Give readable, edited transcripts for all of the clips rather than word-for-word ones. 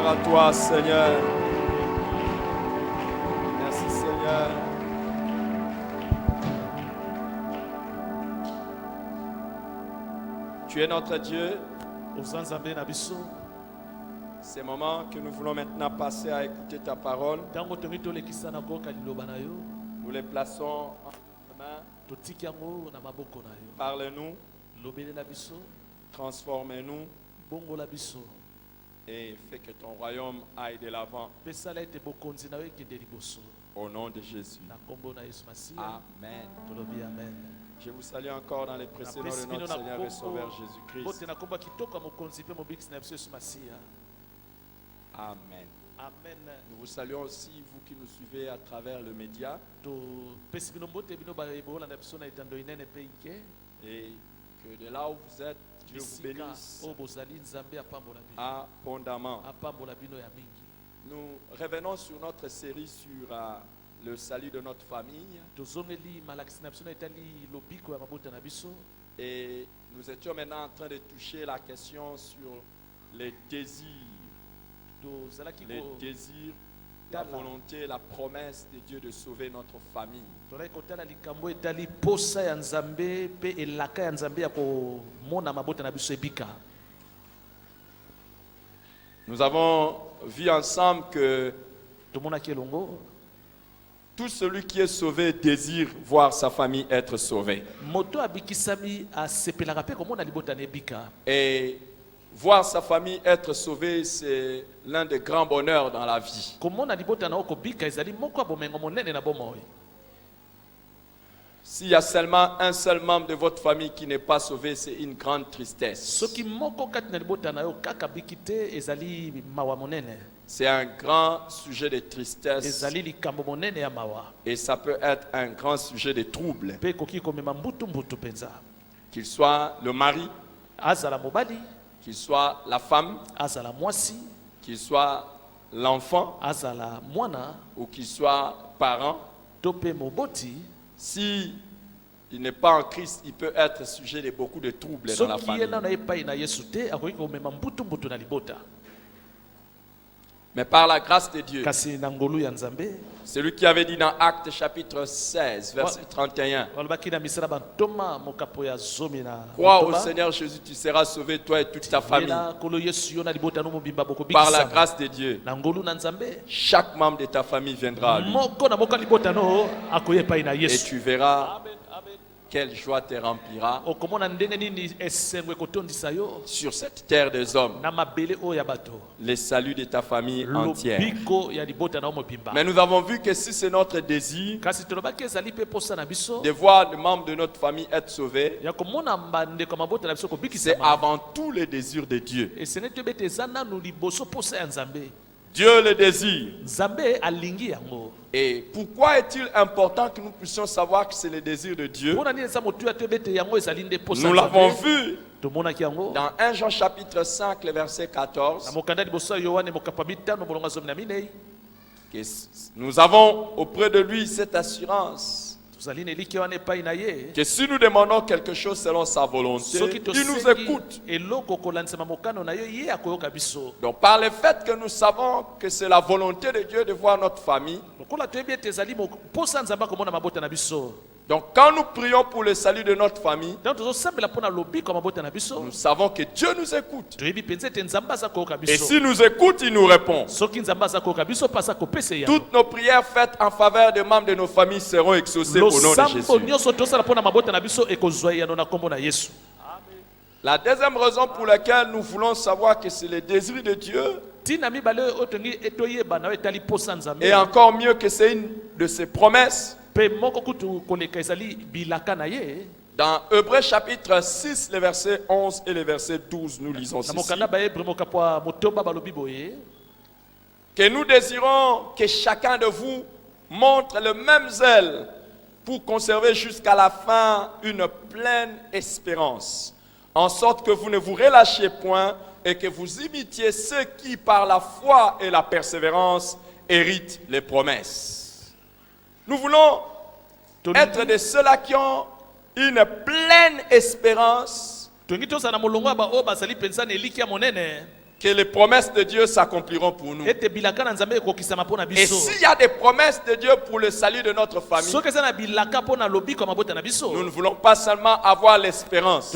Gloire à toi, Seigneur. Merci, Seigneur. Tu es notre Dieu. Ces moments que nous voulons maintenant passer à écouter ta parole, nous les plaçons en tes mains. Parle-nous, transforme-nous et fais que ton royaume aille de l'avant. Au nom de Jésus. Amen. Je vous salue encore dans les précédents de notre Seigneur et Sauveur Jésus-Christ. Amen. Amen. Nous vous saluons aussi, vous qui nous suivez à travers le média. Et que de là où vous êtes, Dieu vous bénisse abondamment. Nous revenons sur notre série sur le salut de notre famille. Et nous étions maintenant en train de toucher la question sur les désirs. Les désirs, la volonté, la promesse de Dieu de sauver notre famille. Nous avons vu ensemble que tout celui qui est sauvé désire voir sa famille être sauvée. Et voir sa famille être sauvée, c'est l'un des grands bonheurs dans la vie. S'il y a seulement un seul membre de votre famille qui n'est pas sauvé, c'est une grande tristesse. C'est un grand sujet de tristesse. Et ça peut être un grand sujet de trouble. Qu'il soit le mari, qu'il soit la femme, qu'il soit l'enfant, ou qu'il soit parent. Si il n'est pas en Christ, il peut être sujet de beaucoup de troubles dans la famille. Mais par la grâce de Dieu, celui qui avait dit dans Actes chapitre 16, verset 31, crois au Seigneur Jésus, tu seras sauvé, toi et toute ta famille. Par la grâce de Dieu, chaque membre de ta famille viendra à lui. Et tu verras quelle joie te remplira sur cette terre des hommes, le salut de ta famille entière. Mais nous avons vu que si c'est notre désir de voir le membre de notre famille être sauvé, c'est avant tout le désir de Dieu. Dieu le désire. Et pourquoi est-il important que nous puissions savoir que c'est le désir de Dieu? Nous l'avons vu dans 1 Jean chapitre 5, le verset 14. Que nous avons auprès de lui cette assurance que si nous demandons quelque chose selon sa volonté, il nous écoute. Donc par le fait que nous savons que c'est la volonté de Dieu de voir notre famille, donc quand nous prions pour le salut de notre famille, nous savons que Dieu nous écoute. Et s'il nous écoute, il nous répond. Toutes nos prières faites en faveur des membres de nos familles seront exaucées au nom de Jésus. La deuxième raison pour laquelle nous voulons savoir que c'est le désir de Dieu, et encore mieux que c'est une de ses promesses, dans Hébreux chapitre 6, les versets 11 et les versets 12, nous lisons ceci. Que nous désirons que chacun de vous montre le même zèle pour conserver jusqu'à la fin une pleine espérance, en sorte que vous ne vous relâchiez point et que vous imitiez ceux qui, par la foi et la persévérance, héritent les promesses. Nous voulons être de ceux-là qui ont une pleine espérance que les promesses de Dieu s'accompliront pour nous. Et s'il y a des promesses de Dieu pour le salut de notre famille, nous ne voulons pas seulement avoir l'espérance.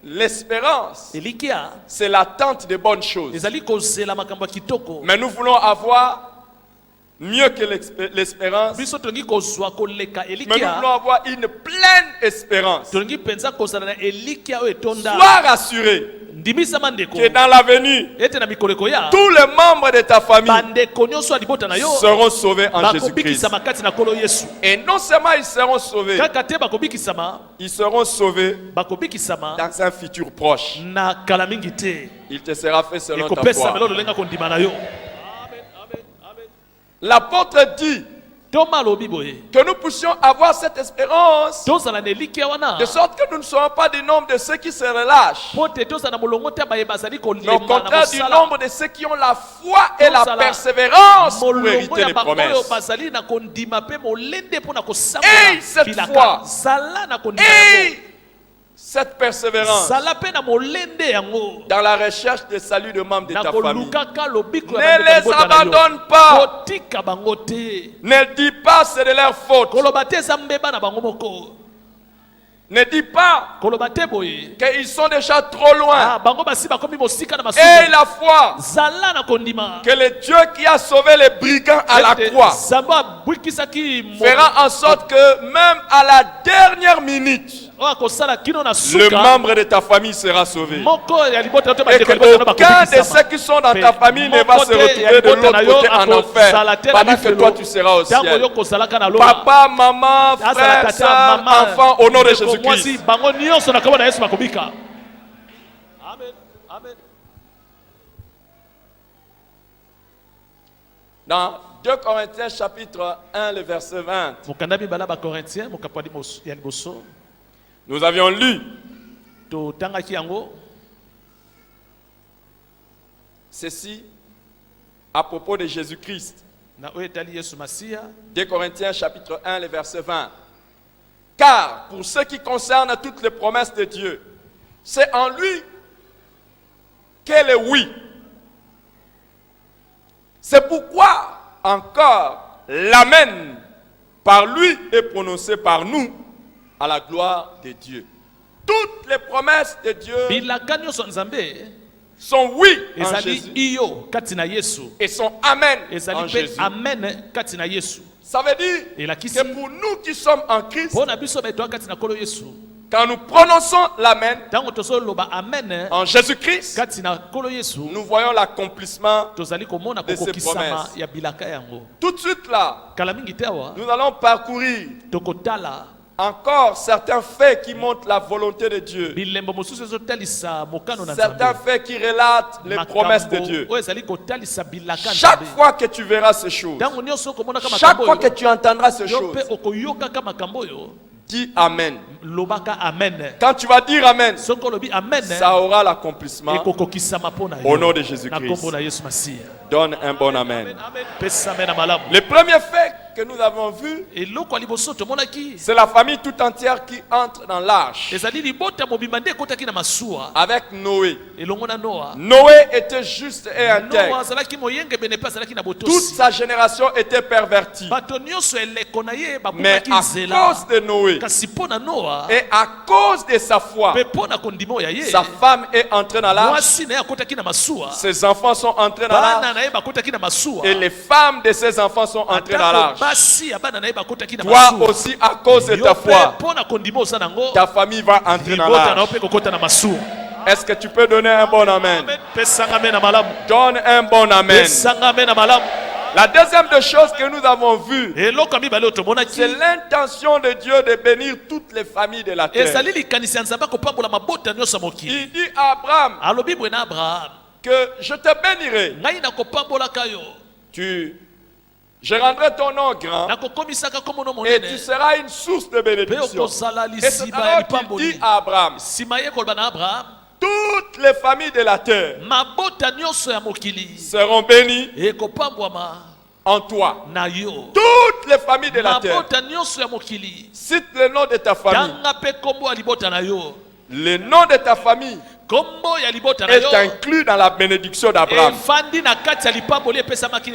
L'espérance, c'est l'attente de bonnes choses. Mais nous voulons avoir mieux que l'espérance. Mais nous voulons avoir une pleine espérance. Sois rassuré que dans l'avenir, tous les membres de ta famille seront sauvés en Jésus-Christ. Et non seulement ils seront sauvés, ils seront sauvés dans un futur proche. Il te sera fait selon ta foi. L'apôtre dit que nous puissions avoir cette espérance, de sorte que nous ne soyons pas du nombre de ceux qui se relâchent, mais au contraire du nombre de ceux qui ont la foi et la persévérance pour hériter les promesses. Et cette foi, et cette persévérance dans la recherche du salut de membres de ta famille, ne les abandonne pas. Ne dis pas c'est de leur faute. Ne dis pas qu'ils sont déjà trop loin. Et la foi que le Dieu qui a sauvé les brigands à la croix fera en sorte que même à la dernière minute, le membre de ta famille sera sauvé. Et qu'aucun de ceux qui sont dans ta famille ne va se retrouver de l'autre côté en enfer, pendant que toi tu seras au ciel. Papa, maman, frère, soeur, enfant, au nom de Jésus-Christ. Dans 2 Corinthiens chapitre 1, le verset 20. Nous avions lu ceci à propos de Jésus-Christ. 2 Corinthiens chapitre 1, le verset 20. Car pour ce qui concerne toutes les promesses de Dieu, c'est en lui qu'est le oui. C'est pourquoi encore l'amen par lui est prononcé par nous à la gloire de Dieu. Toutes les promesses de Dieu sont oui en Jésus et sont amen en Jésus. Ça veut dire que pour nous qui sommes en Christ, quand nous prononçons l'amen en Jésus-Christ, nous voyons l'accomplissement de ces promesses. Tout de suite là, nous allons parcourir encore certains faits qui montrent la volonté de Dieu. Certains faits qui relatent les promesses de Dieu. Chaque fois que tu verras ces choses, chaque fois que tu entendras ces choses, dis Amen. Quand tu vas dire Amen, ça aura l'accomplissement au nom de Jésus-Christ. Donne un bon Amen. Le premier fait que nous avons vu, c'est la famille tout entière qui entre dans l'arche avec Noé. Noé était juste et intègre. Toute sa génération était pervertie. Mais à cause de Noé et à cause de sa foi, sa femme est entrée dans l'arche, ses enfants sont entrés dans l'arche et les femmes de ses enfants sont entrées dans l'arche. Toi aussi, à cause de ta foi, ta famille va entrer dans l'arche. Est-ce que tu peux donner un bon amen? Donne un bon amen. La deuxième des choses que nous avons vues, c'est l'intention de Dieu de bénir toutes les familles de la terre. Il dit à Abraham que je te bénirai. Je rendrai ton nom grand et tu seras une source de bénédiction. Et c'est alors qu'il dit à Abraham, toutes les familles de la terre seront bénies en toi. Toutes les familles de la terre. Cite le nom de ta famille. Le nom de ta famille est inclus dans la bénédiction d'Abraham.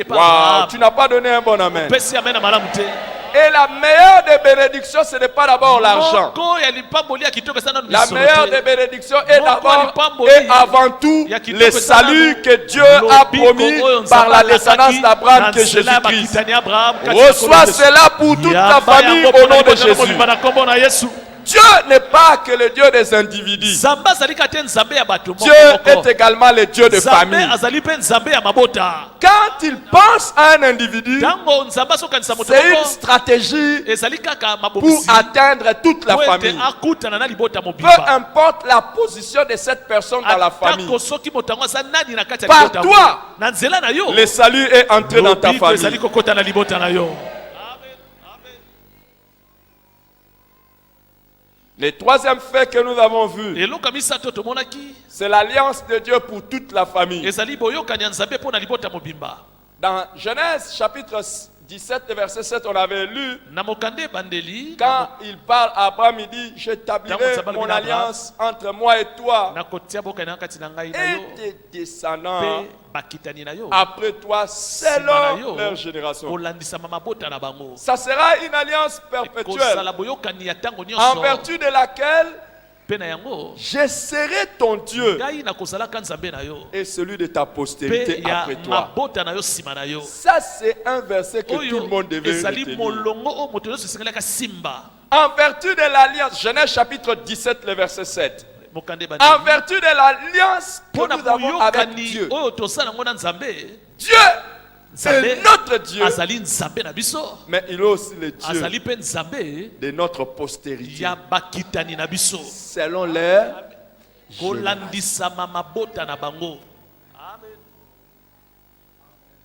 Wow, tu n'as pas donné un bon amen. Et la meilleure des bénédictions, ce n'est pas d'abord l'argent. La meilleure des bénédictions est d'abord et avant tout le salut que Dieu a promis par la descendance d'Abraham, que Jésus-Christ. Reçois cela pour toute ta famille au nom de Jésus. Dieu n'est pas que le Dieu des individus. Dieu est également le Dieu de famille. Quand il pense à un individu, c'est une stratégie pour atteindre toute la famille. Peu importe la position de cette personne dans la famille. Par toi, le salut est entré dans ta famille. Le troisième fait que nous avons vu, c'est l'alliance de Dieu pour toute la famille. Dans Genèse chapitre 17, verset 7, on avait lu, quand il parle à Abraham, il dit, j'établirai mon alliance entre moi et toi et tes descendants après toi selon leur génération. Ça sera une alliance perpétuelle en vertu de laquelle je serai ton Dieu et celui de ta postérité après toi. Ça, c'est un verset que tout le monde devait retenir. En vertu de l'alliance, Genèse chapitre 17, le verset 7. En vertu de l'alliance que nous avons avec Dieu, Dieu c'est notre Dieu, mais il est aussi le Dieu de notre postérité selon leur génération.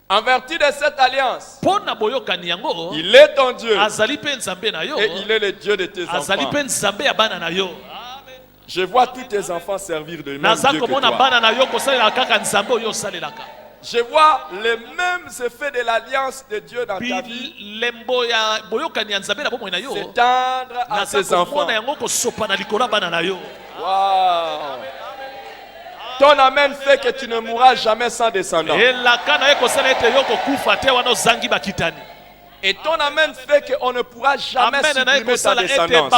En vertu de cette alliance, il est ton Dieu et il est le Dieu de tes enfants. Je vois tous tes enfants servir de même Dieu que toi. Je vois les mêmes effets de l'alliance de Dieu dans ta vie s'étendre à ses enfants. Wow. Ton amen fait que tu ne mourras jamais sans descendants. Et ton amen fait qu'on ne pourra jamais supprimer ta descendance.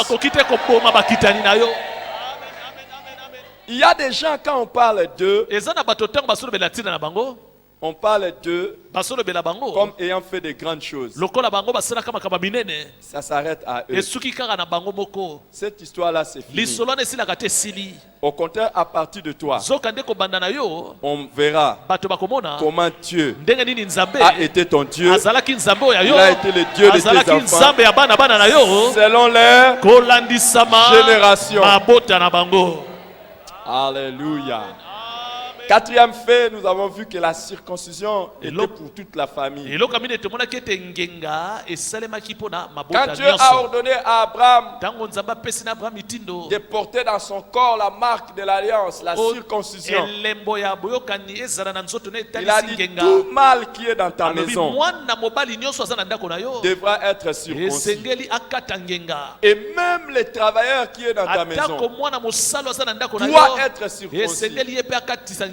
Il y a des gens, quand on parle d'eux, on parle d'eux comme ayant fait de grandes choses. Ça s'arrête à eux. Cette histoire-là, c'est fini. Au contraire, à partir de toi, on verra comment Dieu a été ton Dieu. Il a été le Dieu de tes enfants selon leur génération. Alléluia. Quatrième fait, nous avons vu que la circoncision était pour toute la famille. Quand Dieu a ordonné à Abraham de porter dans son corps la marque de l'alliance, la circoncision, il a dit, tout mâle qui est dans ta maison devra être circoncis. Et même les travailleurs qui est dans ta maison doivent être circoncis.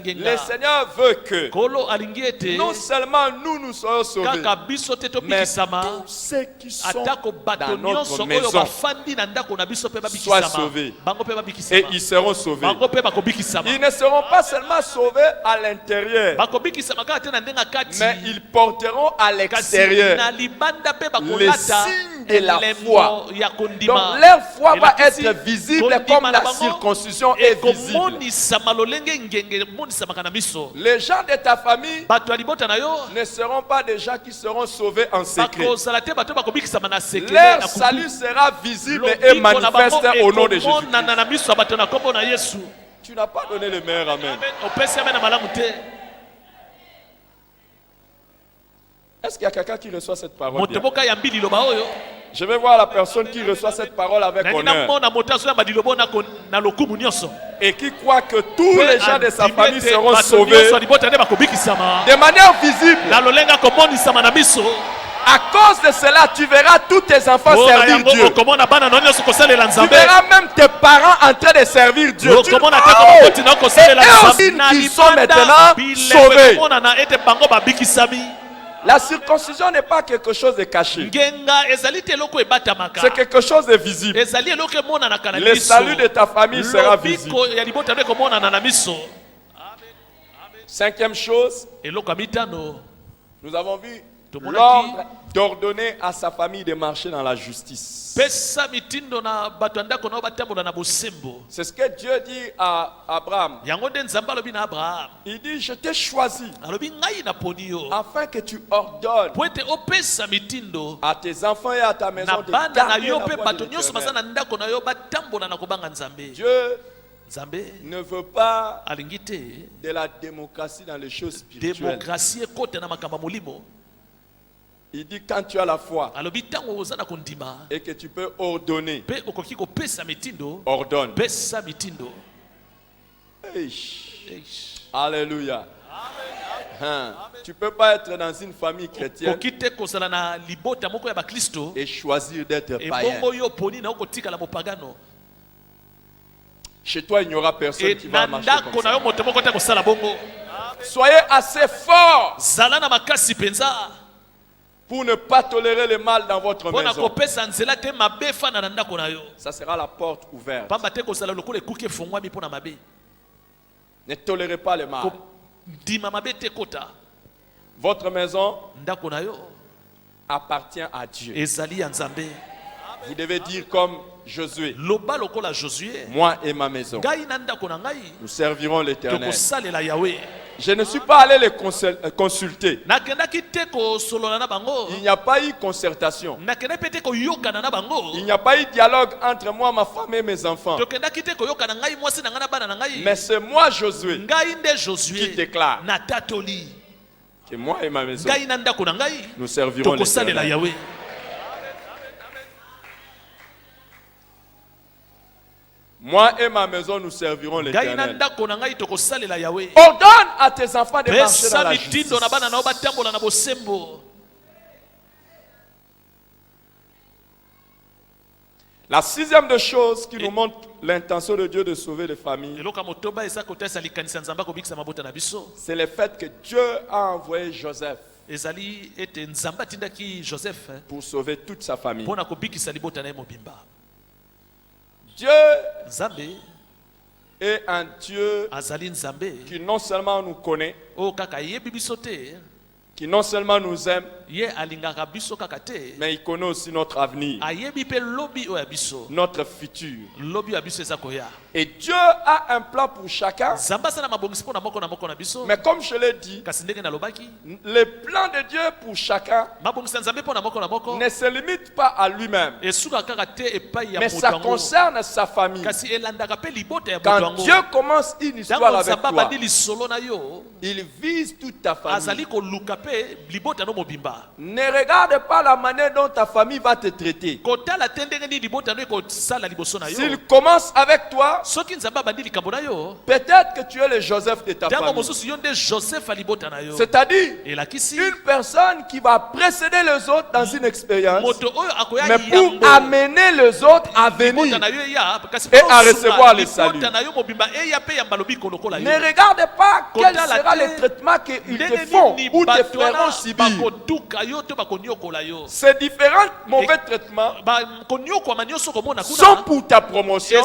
Le Seigneur veut que non seulement nous soyons sauvés, mais tous ceux qui sont dans notre maison soient sauvés. Et ils seront sauvés. Ils ne seront pas seulement sauvés à l'intérieur, mais ils porteront à l'extérieur les signes de la foi. Donc leur foi va être visible comme la circoncision est visible. Les gens de ta famille ne seront pas des gens qui seront sauvés en secret. Leur salut sera visible et manifeste au nom de Jésus. Tu n'as pas donné le meilleur amen. Est-ce qu'il y a quelqu'un qui reçoit cette parole bien? Je vais voir la personne qui reçoit cette parole avec honneur et qui croit que tous les gens de sa famille seront sauvés de manière visible À cause de cela, tu verras tous tes enfants servir Dieu. Tu verras même tes parents en train de servir Dieu. Tu et eux aussi qui sont maintenant sauvés. La circoncision n'est pas quelque chose de caché. C'est quelque chose de visible. Le salut de ta famille sera visible. Cinquième chose, nous avons vu l'ordre d'ordonner à sa famille de marcher dans la justice. C'est ce que Dieu dit à Abraham. Il dit, je t'ai choisi afin que tu ordonnes à tes enfants et à ta maison de garder la voie de l'Éternel. Dieu ne veut pas de la démocratie dans les choses spirituelles. Il dit quand tu as la foi et que tu peux ordonner, ordonne. Alléluia. Tu ne peux pas être dans une famille chrétienne et choisir d'être païen. Chez toi, il n'y aura personne qui va marcher comme ça. Soyez assez forts pour ne pas tolérer le mal dans votre maison. Ça sera la porte ouverte. Ne tolérez pas le mal. Votre maison appartient à Dieu. Vous devez dire comme Josué, moi et ma maison, nous servirons l'Éternel. Je ne suis pas allé les consulter. Il n'y a pas eu concertation. Il n'y a pas eu dialogue entre moi, ma femme et mes enfants. Mais c'est moi, Josué, qui déclare que moi et ma maison, nous servirons l'Éternel. Moi et ma maison, nous servirons l'Éternel. Ordonne à tes enfants de marcher dans la justice. La sixième des choses qui nous montre l'intention de Dieu de sauver les familles, c'est le fait que Dieu a envoyé Joseph pour sauver toute sa famille. Dieu est un Dieu qui non seulement nous connaît, qui non seulement nous aime, mais il connaît aussi notre avenir, notre futur. Et Dieu a un plan pour chacun. Mais comme je l'ai dit, le plan de Dieu pour chacun ne se limite pas à lui-même, mais ça concerne sa famille. Quand Dieu commence une histoire avec toi, il vise toute ta famille. Ne regarde pas la manière dont ta famille va te traiter. S'il commence avec toi, peut-être que tu es le Joseph de ta famille. C'est-à-dire une personne qui va précéder les autres dans une expérience, mais pour amener les autres à venir et à recevoir le salut. Ne regarde pas quel sera le traitement qu'ils te font ou te feront subir. Ces différents mauvais traitements sont pour ta promotion,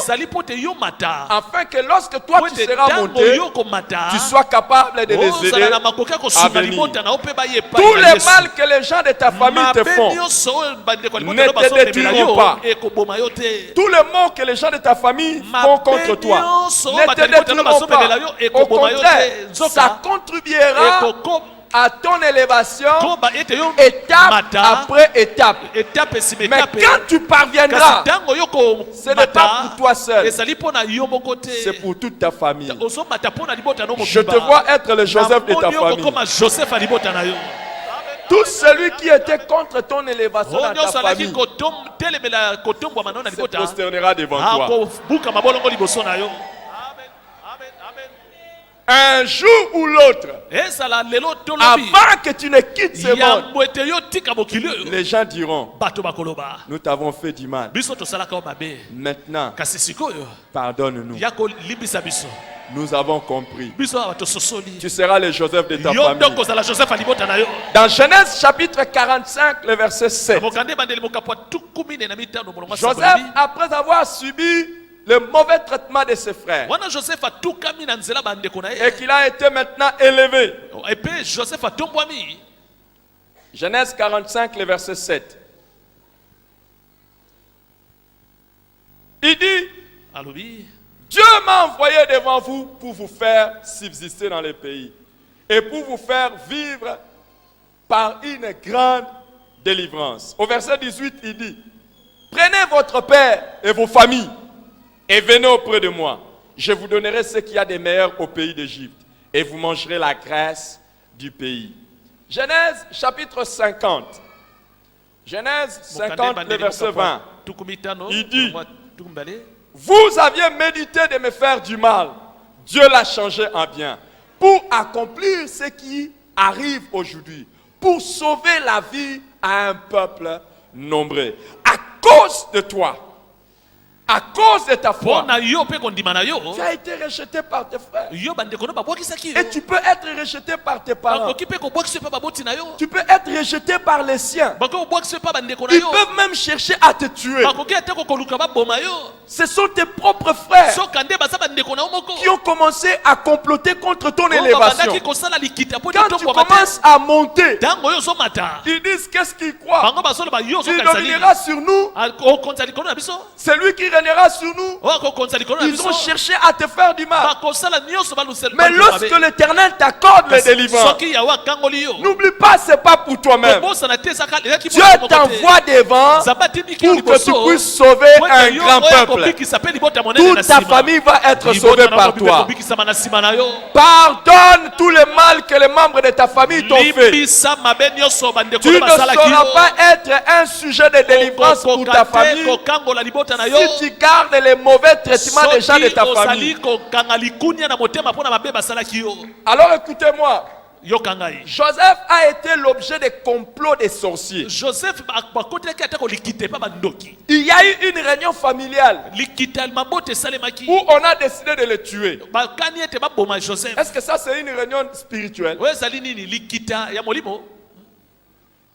afin que lorsque toi tu seras monté, tu sois capable de les aider à venir. Tout le mal que les gens de ta famille te font ne te détruiront pas. Tout le mot que les gens de ta famille font contre toi ne te détruiront pas. Au contraire, ça contribuera à ton élévation, étape après étape. Mais quand tu parviendras, ce n'est pas pour toi seul, c'est pour toute ta famille. Je te vois être le Joseph de ta famille. Tout celui qui était contre ton élévation dans ta famille se prosternera devant toi. un jour ou l'autre, avant que tu ne quittes ce monde, les gens diront, nous t'avons fait du mal. Maintenant, pardonne-nous. Nous avons compris. Tu seras le Joseph de ta famille. Dans Genèse chapitre 45, le verset 7. Joseph, après avoir subi le mauvais traitement de ses frères, et qu'il a été maintenant élevé. Genèse 45, le verset 7. Il dit, Dieu m'a envoyé devant vous pour vous faire subsister dans le pays et pour vous faire vivre par une grande délivrance. Au verset 18, il dit, prenez votre père et vos familles et venez auprès de moi. Je vous donnerai ce qu'il y a de meilleur au pays d'Égypte et vous mangerez la graisse du pays. Genèse chapitre 50. Genèse 50, le verset 20. Il dit, vous aviez médité de me faire du mal. Dieu l'a changé en bien pour accomplir ce qui arrive aujourd'hui, pour sauver la vie à un peuple nombreux. À cause de toi, à cause de ta foi, tu as été rejeté par tes frères. Et tu peux être rejeté par tes parents. Tu peux être rejeté par les siens. Ils peuvent même chercher à te tuer. Ce sont tes propres frères qui ont commencé à comploter contre ton élévation. Quand tu commences à monter, ils disent qu'est-ce qu'ils croient. Tu domineras sur nous. Celui qui régnera sur nous. Ils ont cherché à te faire du mal. Mais lorsque l'Éternel t'accorde les délivrances, n'oublie pas, ce n'est pas pour toi-même. Dieu t'envoie devant pour que tu puisses sauver un grand peuple. Toute ta famille va être sauvée par toi. Pardonne tout le mal que les membres de ta famille t'ont fait. Tu ne sauras pas être un sujet de délivrance pour ta famille si tu gardes les mauvais traitements des gens de ta famille. Alors écoutez-moi. Joseph a été l'objet des complots des sorciers. Il y a eu une réunion familiale où on a décidé de le tuer. Est-ce que ça c'est une réunion spirituelle?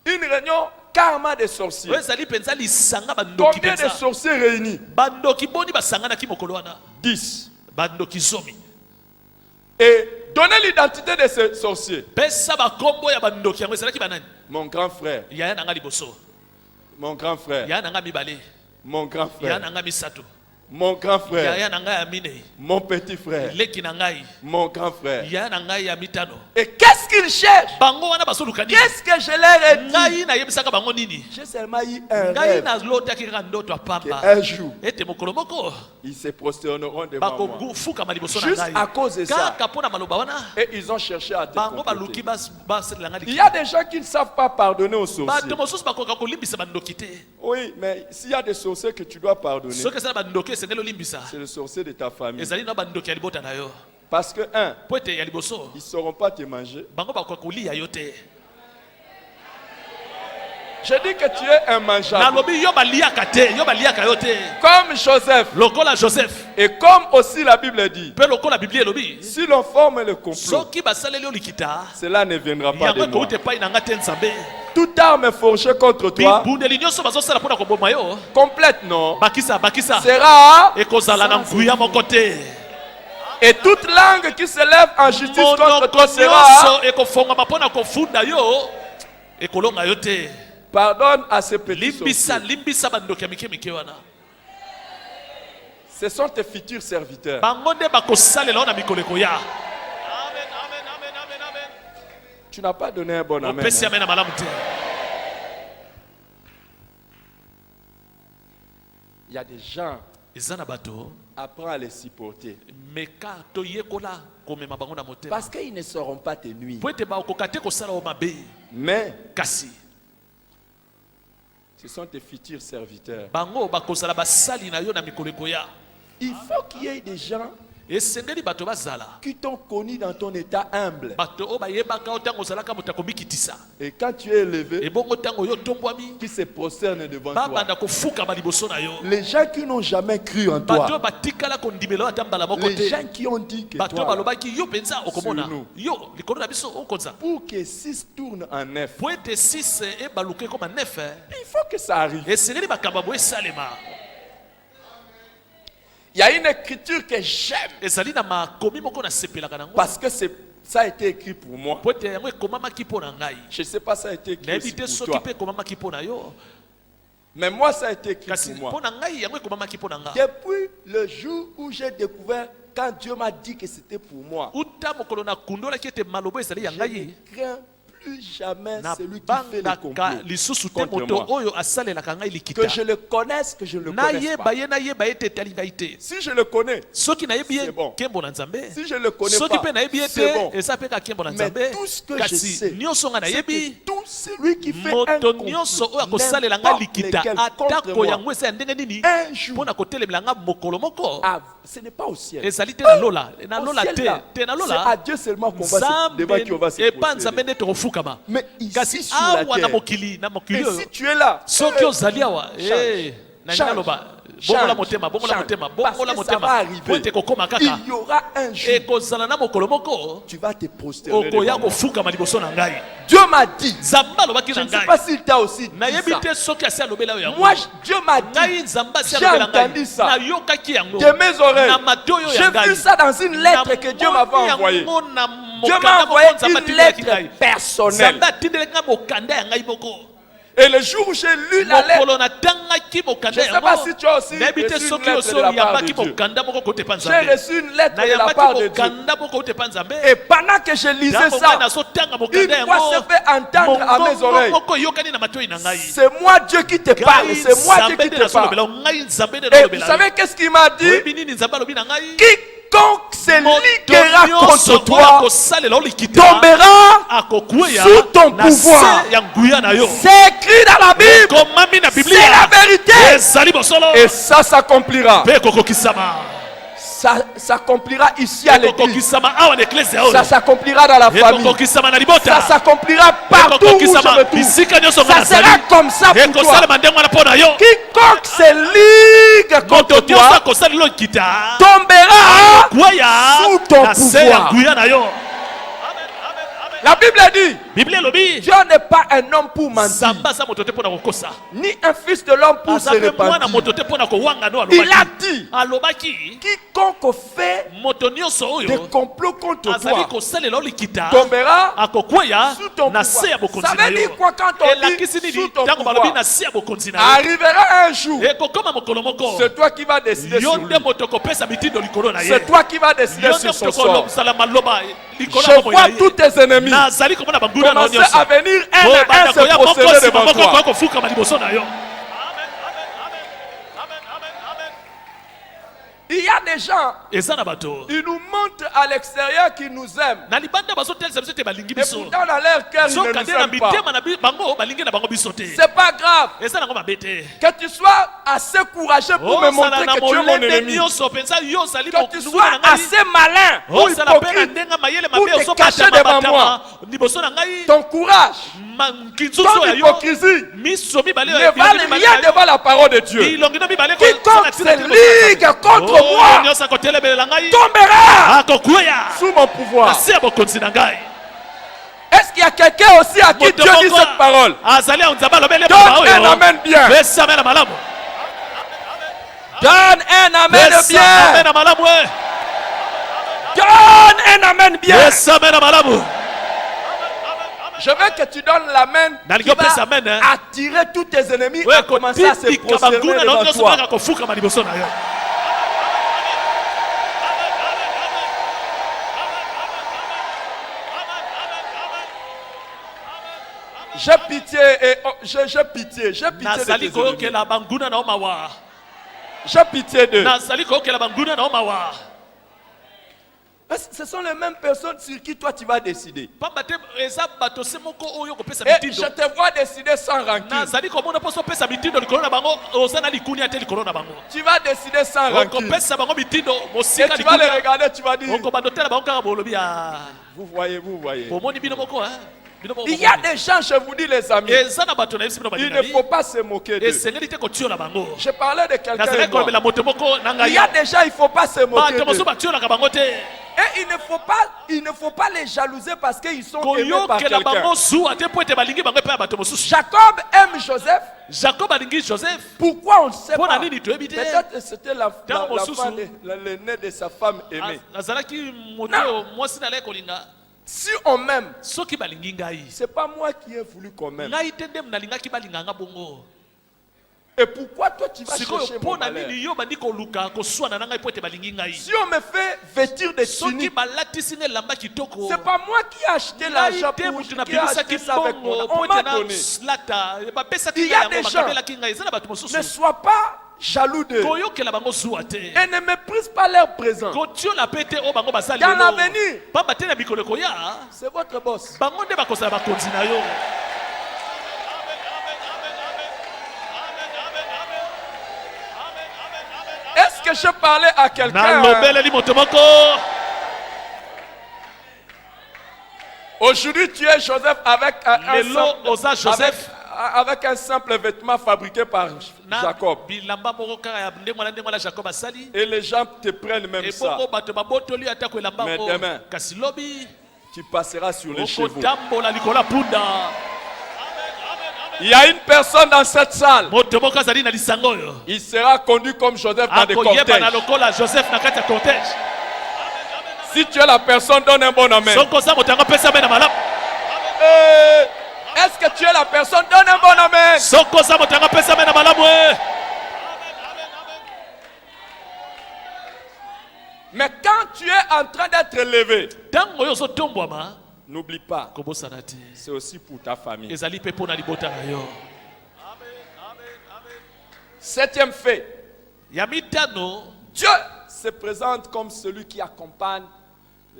Une réunion karma des sorciers. Combien de sorciers réunis? 10. Et donnez l'identité de ces sorciers. Mon grand frère. Mon grand frère. Mon grand frère. Mon grand frère. Mon petit frère. Mon grand frère. Et qu'est-ce qu'ils cherchent? Qu'est-ce que je leur ai dit? J'ai seulement eu un rêve. Un jour, ils se prosterneront devant moi. Juste à cause de ça. Et ils ont cherché à te comploter. Il y a des gens qui ne savent pas pardonner aux sorciers. Oui, mais s'il y a des sorciers que tu dois pardonner, c'est le sorcier de ta famille. Parce que, ils ne sauront pas te manger. Je dis que tu es un mangeable. Comme Joseph. Et comme aussi la Bible dit, si l'on forme le complot, cela ne viendra pas de moi. Toute arme forgée contre toi, complète non, sera. Et toute langue qui se lève en justice contre toi sera. Pardonne à ces petits sorciers. Ce sont tes futurs serviteurs. Tu n'as pas donné un bon amen. Il y a des gens, apprends à les supporter. Parce qu'ils ne sauront pas te nuire. Mais ce sont tes futurs serviteurs. Il faut qu'il y ait des gens esengeli bato bazala qui t'ont connu dans ton état humble. bato oyo bayebaka yo ntango ozalaka moto akomikitisa Et quand tu es élevé, ebongo ntango yo tombwami qui se prosternent devant toi. babanda kofukama liboso na yo Les gens qui n'ont jamais cru en bato oyo toi. batikala kondimela ata mbala moko Les te gens qui ont dit que bato oyo toi, balobaki yo mpenza okomona Sur nous. yo likolo na biso okonza pour que 6 tournent en 9, po ete 6 ebaluke koma 9 il faut que ça arrive. esengeli makambo bo esalema Il y a une écriture que j'aime ezali na makomi moko nasepelaka nango parce que ça a été écrit pour moi. po ete yango ekomamaki mpo na ngai Je ne sais pas si ça a été écrit nayebi aussi te pour soki toi. mpe ekomamaki mpo na yo Mais moi, ça a été écrit kasi pour mpo moi. na ngai yango ekomamaki mpo na nga Depuis le jour où j'ai découvert, quand Dieu m'a dit que c'était pour moi, uta mokolo nakundolaki ete maloba ezali ya je ngai ne crains plus jamais celui qui fait le nabandaka complot lisusu te contre moto moi. oyo asalelaka ngai likita Que je le connaisse, que je ne le connaisse nayeba pas. ye nayeba ete etali ngai te Si je le connais, soki nayebi ye C'est bon. nkembo na nzambe si je ne le connais soki pas, mpe nayebi ye c'est te bon. eza mpe ka nkembo na Mais nzambe tout ce que je kasi sais, nyonso nga c'est nayebi que tout celui qui fait un moto complot, nyonso oyo akosalela nga n'importe likita lequel contre atako moi, yango eza ya ndenge nini un jour, mpo na kotelemela nga mokolo moko ce n'est pas au ciel. ezali te na lola na Au lola ciel, te là, te na c'est lola à Dieu seulement qu'on va se, devant qui on va se epa nzambe prosterner. nde tokofukama Mais ici kasi sur la awa na terre, mokili et oyo si tu es là, soki ozali awa Change. nani aloba bongola motema bongola Change. motema Parce bongola que ça va motema arriver. po ete kokoma kaka il y aura un jour, ekozala na mokolo moko tu vas te prosterner okoya devant moi. kofukama liboso na ngai Dieu m'a dit, nzambe alobaki je na ne sais ngai pas s'il t'a aussi dit nayebi ça. te soki asi alobela yo yango Moi, Dieu m'a ngai dit, nzambe asi j'ai alobela entendu ngai ça nayokaki yango de mes oreilles. na matoi oyo ya J'ai ngai vu ça dans une lettre que Dieu m'avait envoyée. Dieu m'a envoyé une lettre personnelle. nzambe atindelaki ngai mokanda ya ngai moko Et le jour où j'ai lu la lettre, mokolo natangaki mokanda je ne sais pas si tu as aussi nayebi te reçu une soki lettre oso de la part de oyambaki Dieu. mokanda moko kotepa J'ai nzambe reçu une lettre de la nayambaki part de Dieu. mokanda moko kotepa nzambe Et pendant que je lisais ntango ngai ça, nazotanga mokanda une voix yango s'est fait entendre à mes oreilles. moko eyokani na matoi na ngai C'est moi Dieu qui te parle, ngai c'est moi Dieu nzambe qui nde te parle. nazolobela ngai nzambe nde Et vous nazolobela savez qu'est-ce qu'il m'a dit? oyebi nini nzambe alobi na ngai Quiconque se moto liguera nyonso contre oyo toi akosalela olikita tombera akokweya sous ton na pouvoir. se ya nguya na yo C'est écrit dans la Bible. komami na C'est biblia la vérité. ezali bosolo Et ça s'accomplira. mpe ekokokisama Ça s'accomplira ici à l'église. ekokokisama awa na eklezia oyo Ça s'accomplira dans la famille. ekokokisama na Ça libota s'accomplira partout où je ekokokisama me trouve. bisika nyonso nga Ça nazali sera comme ça pour toi. ekosalema ndenge wana mpo na yo Quiconque se ligue contre moto nyonso toi akosalela okita tombera. kweya sous ton na se ya pouvoir. nguya na yo La Bible dit, biblia elobi Dieu n'est pas un homme pour mentir, nzambe aza moto te mpo na kokosa ni un fils de l'homme pour se aza mpe mwana repentir. moto te mpo na kowanga no Il a dit, alobaki quiconque fait moto nyonso des oyo complots contre azali toi kosalela olikita tombera akokweya sous ton na se ya pouvoir. bokonzi Ça na veut dire yo quoi quand on dit elakisi sous nini ton ntango balobi pouvoir? na se ya bokonzi na yo Arrivera un jour, ekokoma mokolo moko c'est toi qui vas décider yo sur nde lui. moto okopesa mitindo likolo na ye C'est toi qui vas décider yo sur nde son moto sort. okosala maloba likolo Je ya bomoi na vois ye tous tes ennemis nazali komona banguna na yo commencer à nyonso venir un oyo à un banda se koya moko prosterner nsima devant moko toi. okoya kofukama liboso na yo Il y a des gens, eza na bato ils nous montrent à l'extérieur qu'ils nous aiment. na libanda bazotelisa biso te balingi Et biso pourtant dans leur cœur, ils ne soka nous nde na aiment pas. mitema na bango balingi na bango biso te C'est pas grave. eza nango mabe te Que tu sois assez courageux pour me ozala montrer na que tu es mon molende ennemi. nyonso mpenza yo ozali Que tu monguna sois na ngai assez malin ou ozala mpe na hypocrite ndenge mayele pour mabe te cacher devant moi. ozobatama liboso na ngai Ton courage, nkinzuzu ton ya yo hypocrisie miso mibale ne valent rien devant la parole de Dieu. ilongi no mibale Quiconque se ligue contre moi nyonso akotelebelela ngai tombera akokweya sous mon pouvoir. na se ya bokonzi na ngai Est-ce qu'il y a quelqu'un aussi à qui Moto Dieu dit moko cette parole? azali ya nzambe alobeli Donne maloba un oyo amen bien. pesa amen na malamu Donne un amen pesa amen bien. na malamu Donne un amen bien. pesa amen na malamu Je veux que tu donnes l'amen Nalingi qui opesa va amen, hein. attirer tous tes ennemis oyo à commencer à se ekotindika prosterner banguna na devant nyonso toi. kaka kofukama liboso na yo J'ai pitié et j'ai pitié de nazali tes ennemis. koyokela banguna na yo mawa. J'ai pitié d'eux. Nazali koyokela banguna na yo mawa. Ce sont les mêmes personnes sur qui toi tu vas décider. pamba te eza bato se moko oyo kopesa Et je mitindo te vois décider sans rancune. nazali komona mposo opesa mitindo likolo na bango oza na likuni ate likolo na bango Tu vas décider sans rancune. okopesa bango mitindo Et mosika tu vas les likuni regarder, tu vas dire, okobanda otela bango kaka bolobi ya vous voyez. bomoni bino moko bino moko Il y a des gens, je vous dis les amis, eza na bato na yesu bino il ne balingani faut pas se moquer d'eux. esengeli te kotiola bango Je parlais de quelqu'un nazali et moi. kolobela moto moko na Il y a ngai des gens, il ne faut pas se moquer bato mosusu d'eux. batiolaka bango te Et il ne faut pas les jalouser parce qu'ils sont aimés par koyokela quelqu'un. bango zuwa te po ete balingi bango epai ya bato mosusu Jacob aime Joseph. jacob alingi joseph Pourquoi on ne sait mpo na pas? nini toyebi te Peut-être que c'était Ntango mosusu. l'aîné de sa femme aimée. azalaki moto mwasi nalai kolinga Si on m'aime, soki balingi ngai ce n'est pas moi qui ai voulu qu'on m'aime. ngai te nde nalingaki balinganga bongo Et pourquoi toi tu vas sikoyo chercher mpo mon na malheur? nini yo bandi koluka koswana na ngai po ete balingi ngai Si on me fait vêtir des soki tuniques, balatisi nga elamba kitoko c'est pas moi qui ai acheté ngai l'argent te pour motu qui ai acheté nabimisaki ça avec mon mbongo argent. po On ete m'a donné. nalata bapesaki Il y a ngai des yango gens. bakabelaki ngai eza na bato Ne mosusu sois pas jaloux d'eux. koyokela bango zuwa te Et ne méprise pas leur présent. kotiola mpe te oyo bango baza Dans lelo l'avenir. pamba te na mikolo ekoya C'est votre boss. bango nde bakozala bakonzi na yo Est-ce que je parlais à quelqu'un? nalobeleli moto moko Aujourd'hui, tu es Joseph avec lelo oza joseph avec un simple vêtement fabriqué par na Jacob. bilamba moko kaka ya ndenge wana jacob asali Et les gens te prennent même ça. ebongo bato babotoli atako elamba Mais ngo demain, kasi lobi tu passeras sur les chevaux. okotambola likolo ya punda Il y a une personne dans cette salle. moto moko azali na lisango oyo Il sera conduit comme Joseph dans des akoyeba na cortèges. lokola joseph na kati ya cortège Si tu es la personne, donne un bon amen. soko oza moto yango pesa mpe na malamu Est-ce que tu es la personne? Donne un bon amen. soko oza moto yango pesa mpe na malamu Mais quand tu es en train d'être levé, ntango oyo ozotombwama n'oublie pas, kobosana te c'est aussi pour ta famille. ezali mpe mpo na libota na yo Septième fait, ya mitano Dieu se présente comme celui qui accompagne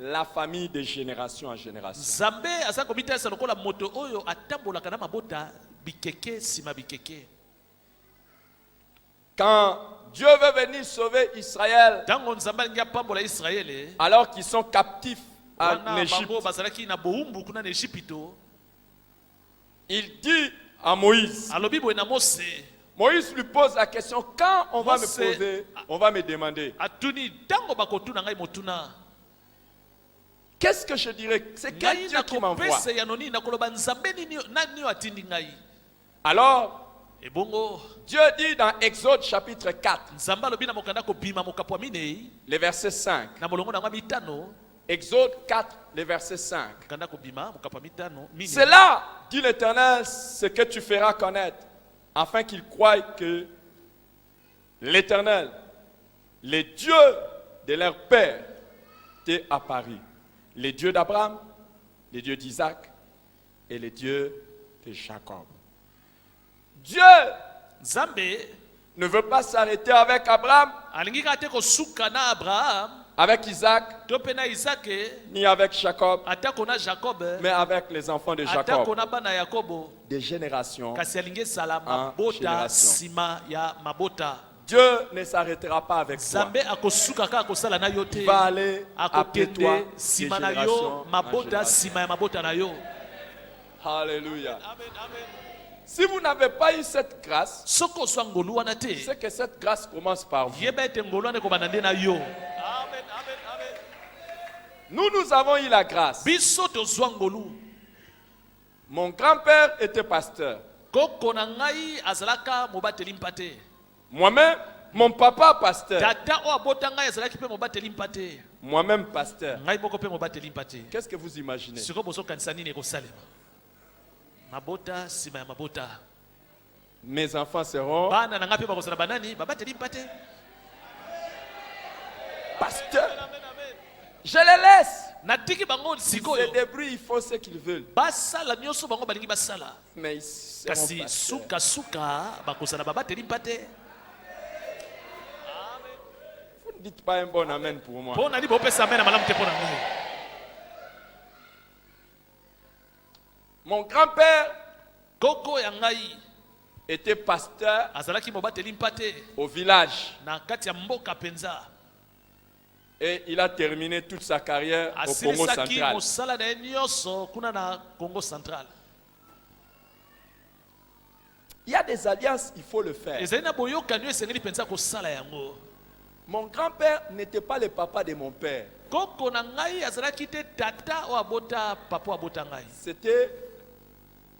la famille de génération en génération. nzambe aza komitalisa lokola moto oyo atambolaka na mabota bikeke nsima bikeke Quand Dieu veut venir sauver Israël, ntango nzambe alingi apambola israele alors qu'ils sont captifs en wana Égypte, bango bazalaki na bowumbu kuna na ejipito il dit à Moïse, alobi boye na mose Moïse lui pose la question, quand on va me Mose- poser, on va me demander, atuni ntango bakotuna ngai motuna qu'est-ce que je dirais? C'est quel ngai Dieu qui m'envoie? nakopesa ya noni nakoloba nzambe nani oyo atindi ngai Alors, ebongo Dieu dit dans Exode chapitre 4, nzambe alobi na mokanda kobima mokapo ya minei le verset 5. na molongo na yango ya mitano Exode 4, le verset 5. mokanda kobima mokapo ya mitano minei. C'est là, dit l'Éternel, ce que tu feras connaître, afin qu'ils croient que l'Éternel, le Dieu de leur père, t'est apparu. Le Dieu d'Abraham, le Dieu d'Isaac et le Dieu de Jacob. Dieu nzambe ne veut pas s'arrêter avec Abraham, alingi kaka te kosuka na abraham avec Isaac, to mpe na isake ni avec Jacob, atako na jacob mais avec les enfants de atako Jacob. na bana ya yakobo Des générations. kasi alingi esala En mabota génération. nsima ya mabota Dieu ne s'arrêtera pas avec toi. nzambe akosuka kaka kosala na yo te Il va aller après toi, akokende de nsima na génération yo en mabota génération. nsima ya mabota na yo Alléluia. Si vous n'avez pas eu cette grâce, soki ozwa ngolu wana te c'est que cette grâce commence par vous. yeba ete ngolu wana ekobanda nde na yo Nous avons eu la grâce. biso tozwa ngolu Mon grand-père était pasteur. koko na ngai azalaka mobateli mpa te Moi-même, mon papa pasteur. tata oyo abota ngai azalaki mpe mobateli mpa te Moi-même pasteur. ngai moko mpe mobateli mpa te Qu'est-ce que vous imaginez? sikoyo bozokanisa nini ekosalema mabota nsima ya mabota Mes enfants seront bana na ngai mpe bakozala banani babateli mpa te pasteurs. Je les laisse. natiki bango Ils se sikoyo débrouillent, ils font ce qu'ils veulent. basala nyonso bango balingi basala Mais ils seront kasi pasteurs. sukasuka bakozala babateli mpa te Vous dites pas un bon amen pour moi. mpo nani bopesa amena malamu te mpo na ngai. Mon grand-père Koko ya ngai était pasteur azalaki mobateli mpate au village na kati ya mboka penza. et il a terminé toute sa carrière au Congo asilisaki central. mosala na ye nyonso kuna na Congo central. Il y a des alliances, il faut le faire. ezali na boyokani oyo esengeli mpenza kosala yango. Mon grand-père n'était pas le papa de mon père. Koko na ngai azalaki te tata oyo abota papa oyo abota ngai. C'était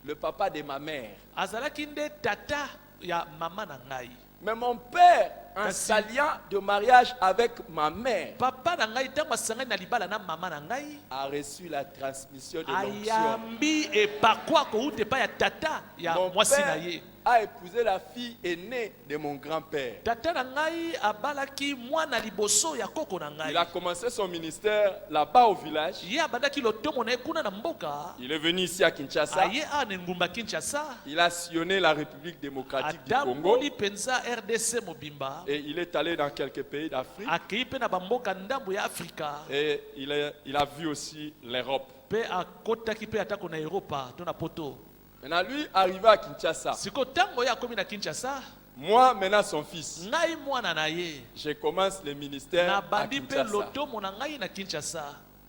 le papa de ma mère. azalaki nde tata ya mama na ngai. Mais mon père, en s'alliant de mariage avec ma mère, papa na ngai ntango asangani na libala na mama na ngai a reçu la transmission de l'onction. ayambi epakwa kouta epai ya tata ya Mon mwasi na père ye. a épousé la fille aînée de mon grand-père. tata na ngai abalaki mwana liboso ya koko na Il a ngai. commencé son ministère là-bas au village. ye abandaki lotomo na ye kuna na mboka. Il est venu ici à Kinshasa. aye awa na engumba Kinshasa. Il a sillonné la République démocratique du Congo. atamboli mpenza RDC mobimba. Et il est allé dans quelques pays d'Afrique. akei mpe na bamboka ndambo ya afrika. Et il a vu aussi l'Europe. mpe akotaki mpe atako na eropa to na poto. Maintenant, lui, arrivé à Kinshasa, siko ntango ye akomi na Kinshasa. moi, maintenant son fils, ngai mwana na ye je commence le ministère à nabandi mpe Kinshasa. lotomo na ngai na Kinshasa.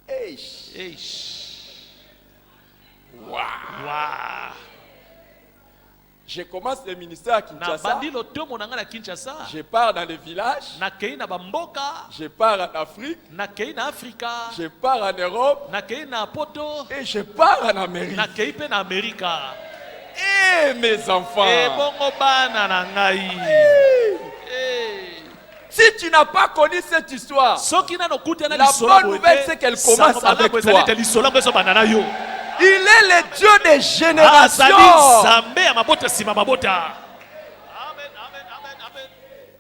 Eish. Eish. Wow. Wa. Je commence le ministère à Kinshasa. nabandi lotomo na ngai na Kinshasa. Je pars dans les villages. nakei na bamboka. Je pars en Afrique. nakei na Afrika. Je pars en Europe. nakei na poto. Et je pars en Amérique. nakei mpe na Amerika. Et mes enfants. ebongo bana na ngai. Si tu n'as pas connu cette histoire, soki nano kutana la lisolo bonne nouvelle, c'est qu'elle commence avec toi. lisolo ngo ezobanda na yo. Il est le Dieu des azali générations. nzambe ya mabota nsima mabota.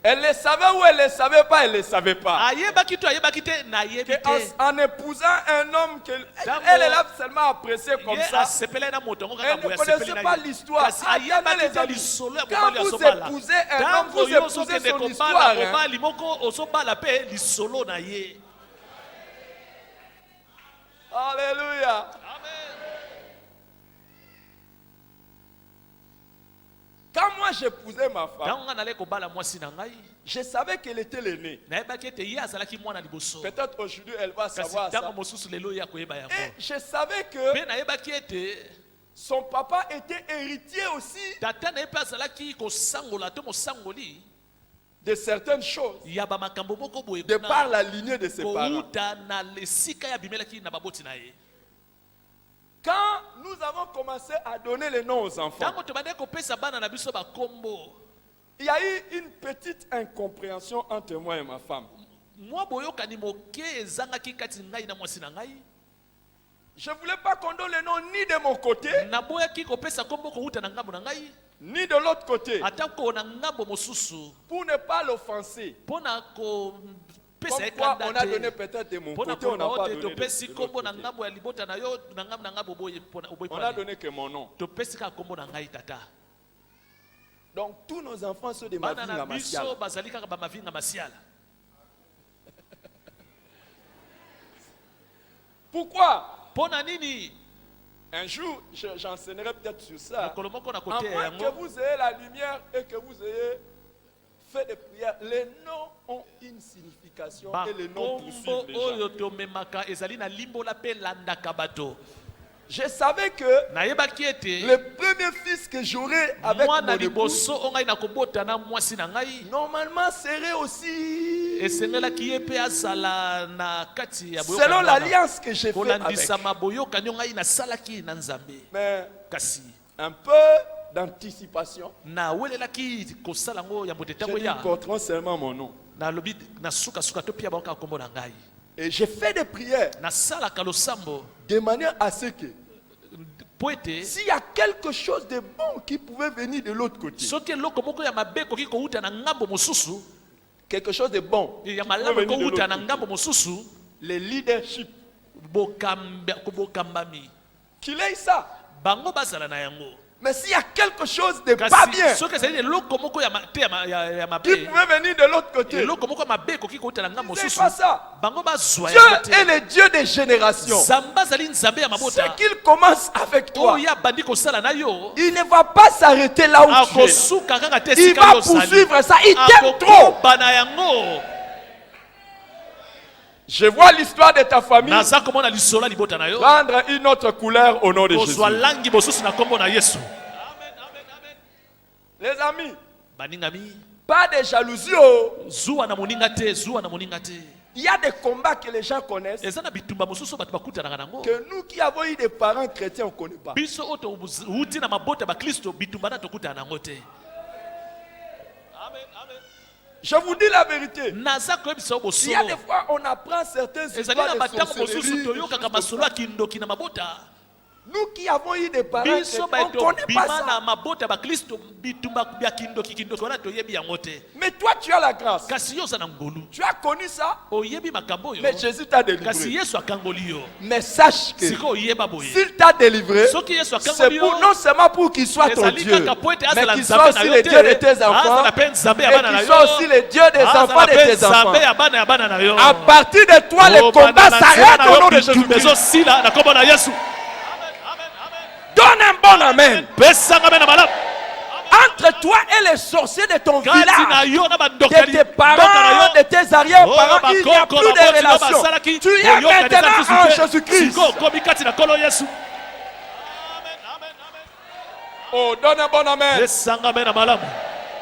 Elle le savait ou elle ne le savait pas, elle ne le savait pas. ayebaki to ayebaki te nayebi te. En épousant un homme elle est là seulement appréciée comme Ye ça. asepelai na moto yango kaka Elle ne boye connaissait asepeli na pas ye. l'histoire. Kasi Attendez ayebaki les te amis. lisolo ya Quand mobali ya vous sobala. épousez un homme, Ntango vous yo épousez ozokende son kobala histoire. Hein. mobali moko ozobala mpe lisolo na ye. Alléluia. Quand moi j'épousais ma femme, ntango ngai nalai kobala mwasi na ngai je savais qu'elle était l'aînée. nayebaki ete ye azalaki mwana liboso. Peut-être aujourd'hui elle va kasi savoir ntango ça. mosusu lelo ye akoyeba yango. Et je savais que mpe nayebaki ete son papa était héritier aussi tata na ye mpe azalaki kosangola to mosangoli de certaines choses, ya bamakambo moko boye de par la lignée de ses parents. kouta na lesika ya bimelaki na baboti na ye. Quand nous avons commencé à donner les noms aux enfants, ntango tobandaki kopesa bana na biso bakombo, il y a eu une petite incompréhension entre moi et ma femme. mwa boyokani moke ezangaki kati ngai na mwasi na ngai. Je ne voulais pas qu'on donne les noms ni de mon côté, naboyaki kopesa kombo kouta na ngambo na ngai ni de l'autre côté, atako na ngambo mosusu pour ne pas l'offenser. mpo na kopesa ye Pourquoi on a kanda donné te. peut-être de mon mpo na côté, on n'a koloba pas ote donné de topesi l'autre kombo na côté. ngambo ya libota na yo na ngambo na ngambo oboyi On a donné que mon nom. topesi kaka kombo na ngai tata. Donc tous nos enfants sont de ma bana vie na martiale. biso bazali kaka bamavinga masiala. Pourquoi? mpo na nini? Un jour, j'enseignerai peut-être sur ça. mokolo moko na À kote ya moins que yango vous ayez la lumière et que vous ayez fait des prières, les noms ont une signification et les noms poursuivent bakombo les gens. oyo tomemaka ezali na limbola mpe landaka bato. Je savais que nayebaki ete le premier fils que j'aurai avec mwana mon épouse, liboso o ngai nakobota na mwasi na ngai normalement serait aussi esengelaki ye mpe azala na kati ya selon boyokani wana. l'alliance que j'ai fait avec. kolandisama boyokani o ngai nasalaki na nzambe. Mais kasi un peu d'anticipation. nawelelaki kosala yango yambo te Je ntango dis, ya porteront seulement mon nom. nalobi nasukasuka to pia baoka kombo na ngai Et j'ai fait des prières nasalaka losambo de manière à ce que po ete s'il y a quelque chose de bon qui pouvait venir de l'autre côté, soki eloko moko ya mabe ekoki kouta na ngambo mosusu quelque chose de bon, ya qui malamu pouvait venir de ekouta l'autre na côté, ngambo mosusu le leadership, bokambami qu'il ait ça. bango bazala na yango. Mais s'il y a quelque chose de pas kasi bien soki ezali eloko moko ya qui mabe pouvait venir de l'autre côté, eloko moko ya mabe ekoki kouta na ngambo c'est mosusu pas ça. bango bazwa Dieu yango te est le Dieu des générations. nzambe azali nzambe ya Ce mabota qu'il commence avec toi, oyo abandi kosala na yo il ne va pas s'arrêter là où tu es. akosuka kaka te Il esika va yo ozali poursuivre ça. Il t'aime trop. akokobana yango Je vois l'histoire de ta famille naza komona lisolo ya libota na yo prendre une autre couleur au nom de Jésus. kozwa langi mosusu na kombo na yesu Les amis, baningami pas de jalousie. Oh. zuwa na moninga te zuwa na moninga te Il y a des combats que les gens connaissent eza na bitumba mosusu bato bakutanaka nango que nous qui avons eu des parents chrétiens, on ne connaît pas. biso oyo touti na mabota ya bakristo bitumba na tokutana nango te Je vous dis la vérité. naza koyebisa yo Il y a des bosolo fois, on apprend certaines ezali na histoires de batango mosusu sorcellerie. toyokaka masolo ya kindoki na mabota Nous qui avons eu des parents biso chrétiens, on ne bato connaît pas bima na ça. mabota ya bakristo bitumba ya kindoki wana toyebi yango te Mais toi, tu as la grâce. kasi yo oza na ngolu Tu as connu ça, oyebi makambo oyo mais Jésus t'a kasi délivré. yesu akangoli yo Mais sache que sikoyo oyeba boye s'il t'a délivré, soki yesu c'est akangoli yo pour, non seulement pour qu'il soit ton ezali Dieu, kaka po ete mais azala qu'il soit nzambe na aussi yo le Dieu de tes te enfants azala mpe nzambe ya et bana na qu'il yo soit aussi le Dieu des enfants azala de mpe tes enfants. nzambe ya bana na yo À partir de toi, les Oh, combats banda na nzela s'arrêtent na au yo nom de bitumba Jésus-Christ. ezosila na kombo na yesu Donne un bon amen. pesanga mpe na malamu Entre toi et les sorciers de ton kati na village, yo na de bandokeli tes parents, de tes arrière-parents, il n'y a plus de relation. Tu es maintenant en Jésus-Christ. okomi kati na kolo yesu Oh, donne un bon amen. pesanga mpe na malamu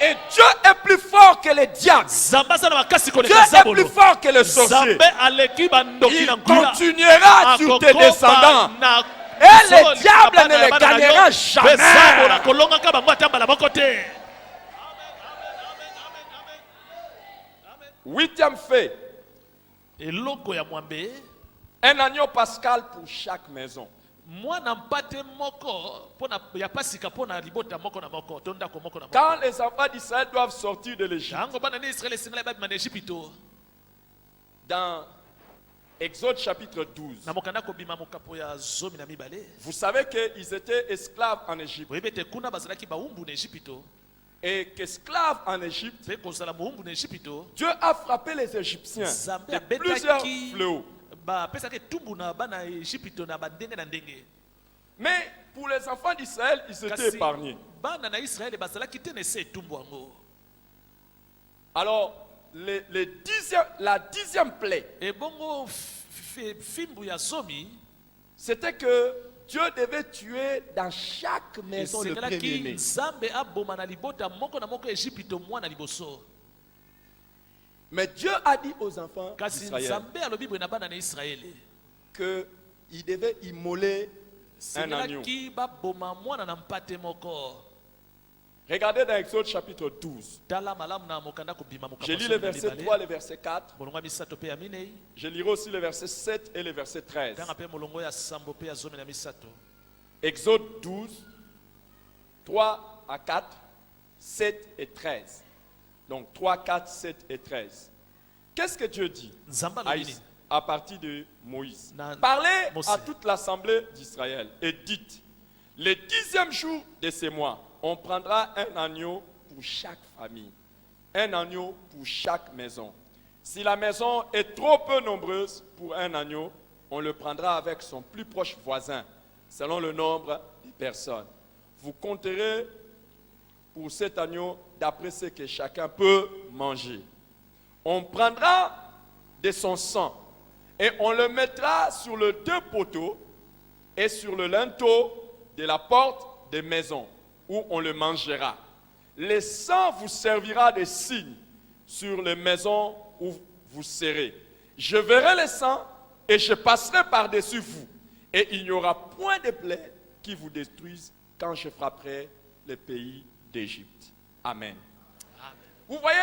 Et Dieu est plus fort que les diables. nzambe aza na makasi Dieu koleka est plus zabolo fort que les sorciers. nzambe aleki bandoki Il na ngula continuera sur tes Akokoba descendants. na Et solo les diables na bana ne ya les bana na yo. gagneront Mpe zabolo jamais. akolongaka bango ata mbala moko te Huitième fait, eloko ya mwambe un agneau pascal pour chaque maison. mwana mpate moko mpona ya pasika mpona libota moko na moko to ndako moko na moko Quand les enfants d'Israël doivent sortir de l'Égypte, yango bana ni israele esengeli babima na ejipito dans Exode chapitre 12, na mokanda kobima mokapo ya 12. vous savez qu'ils étaient esclaves en Égypte. boyebi ete kuna bazalaki bawumbu na ejipito Et qu'esclaves en Égypte, mpe kozala mowumbu na ejipito Dieu a frappé les Égyptiens nzambe de plusieurs abetaki fléaux. bapesaki etumbu na bana ya ejipito na bandenge na ndenge Mais pour les enfants d'Israël, ils étaient kasi épargnés. bana na israele bazalaki te na ese etumbu yango Alors, la dixième plaie, ebongo fimbu ya zomi c'était que Dieu devait tuer dans chaque maison le esengelaki premier-né. nzambe aboma na libota moko na moko ya ejipito mwana liboso Mais Dieu a dit aux enfants kasi d'Israël nzambe alobi boye na bana na israele qu'ils devaient immoler un agneau. sengelaki baboma mwana na mpate moko Regardez dans Exode chapitre 12. tala malamu na mokanda kobima Je lis le verset 3, le verset 4. bolongo misato mpe ya minei Je lirai aussi le verset 7 et le verset 13. tanga mpe molongo ya sambo mpe ya 17. Exode 12, 3 à 4, 7 et 13. Donc 3, 4, 7 et 13. Qu'est-ce que Dieu dit nzambe à, alobi nini à partir de Moïse? Na- Parlez Mose. à toute l'assemblée d'Israël et dites, le 10e jour de ce mois, on prendra un agneau pour chaque famille, un agneau pour chaque maison. Si la maison est trop peu nombreuse pour un agneau, on le prendra avec son plus proche voisin, selon le nombre de personnes. Vous compterez pour cet agneau d'après ce que chacun peut manger. On prendra de son sang et on le mettra sur les deux poteaux et sur le linteau de la porte des maisons où on le mangera. Le sang vous servira de signe sur les maisons où vous serez. Je verrai le sang et je passerai par-dessus vous. Et il n'y aura point de plaie qui vous détruise quand je frapperai le pays d'Égypte. Amen. Vous voyez,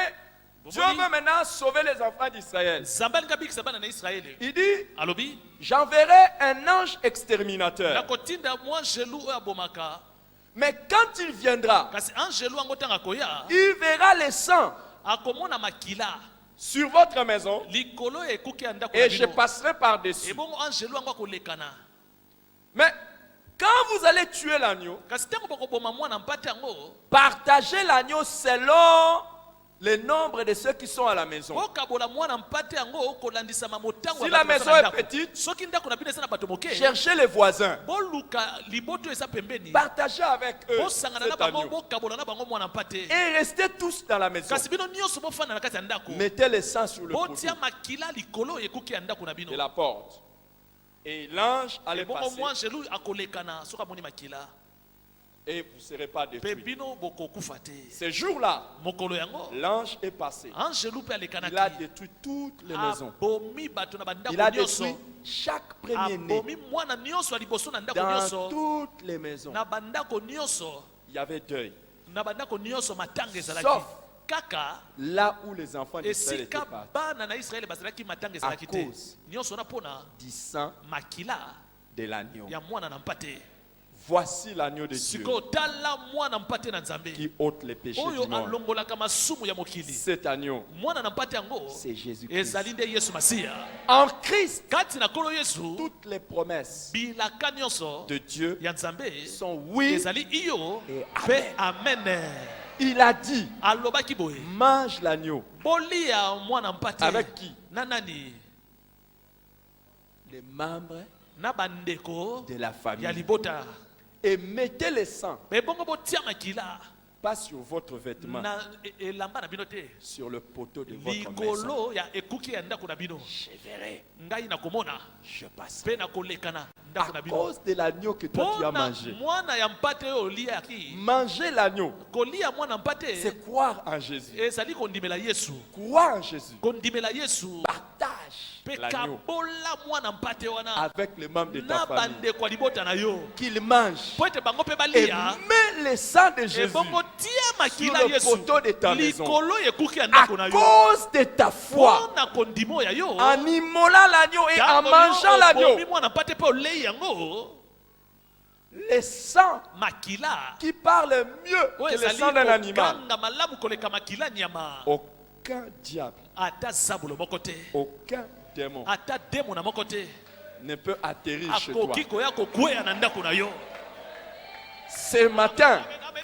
Dieu veut maintenant sauver les enfants d'Israël. nzambe alingi abikisa bana na israele Il dit, alobi j'enverrai un ange exterminateur. nakotinda mwa angelu oyo abomaka Mais quand il viendra, kasi angelu yango ntango akoya il verra le sang akomona makila sur votre maison likolo ya ekuke ya ndako na et je bino passerai par-dessus. ebongo angelu yango akolekana Mais quand vous allez tuer l'agneau, kasi ntango bokoboma mwana mpate yango partagez l'agneau selon le nombre de ceux qui sont à la maison. bokabola mwana mpate yango kolandisama motango Si ya la bato maison basala est ndako. petite, soki ndako na bino eza na bato moke cherchez les voisins. boluka liboto eza pembeni Partagez avec eux bosangana na cet bango agneau. bokabola na bango mwana mpate Et restez tous dans la maison. kasi bino nyonso bofanda na kati ya ndako Mettez le sang sur le poteau botia makila likolo ekuki ya ndako na bino de la porte. Et l'ange allait ebongo passer mwa angelu akolekana soki amoni makila et vous ne serez pas mpe détruits. bino bokokufa te Ce jour-là, mokolo yango l'ange est passé. angelu mpe Il a alekanaki détruit toutes les maisons. abomi bato na Il a bandako nyonso détruit chaque premier-né abomi mwana nyonso ya liboso na ndako dans nyonso toutes les maisons. na bandako nyonso Il y avait deuil. na bandako nyonso matanga ezalaki Sauf kaka là où les enfants d'Israël étaient esika partis. bana na israele bazalaki matanga ezalaki te cause nyonso na mpona Du sang makila de l'agneau. ya mwana na mpate Voici l'agneau de Dieu sikoyo tala mwana mpate na nzambe qui ôte les péchés oyo du monde. alongolaka masumu ya mokili Cet agneau, mwana na mpate yango c'est Jésus-Christ. ezali nde yesu masiya En Christ, kati na nkolo yesu toutes les promesses bilaka nyonso de Dieu ya nzambe sont oui. ezali iyo et mpe amen Il a dit, alobaki boye mange l'agneau. bolia mwana mpate Avec qui? na nani Les membres na bandeko de la ya famille. libota Et mettez le sang, me bongo botia makila pas sur votre vêtement, na elamba na bino te sur le poteau de votre maison. likolo ya ekuki ya ndako na bino Je verrai, ngai nakomona je passe. mpe nakolekana À ndako na bino cause de l'agneau que toi tu as mpona mangé. mwana ya mpate oyo oliaki Manger l'agneau, kolia mwana mpate c'est croire en Jésus. ezali kondimela yesu Croire en Jésus. kondimela yesu Partage mpe l'agneau kabola mwana mpate wana avec les membres de na ta famille. bandeko ya libota na yo Qu'il mange. mpo ete bango mpe Et balia mets le sang de Jésus ebongo tia makila sur le yesu poteau de ta maison. likolo ya ekuki ya À ndako na yo cause de ta foi. mpona kondima ya yo En immolant l'agneau et en ntango mangeant yo l'agneau. obomi mwana mpate mpe olei yango Le sang makila qui parle mieux oyo que le ezali sang d'un animal. kokanga malamu koleka makila nyama Aucun diable, ata zabulo moko te aucun démon ata demo na moko te ne peut atterrir chez toi. akoki koya kokweya na ndako na yo Ce matin,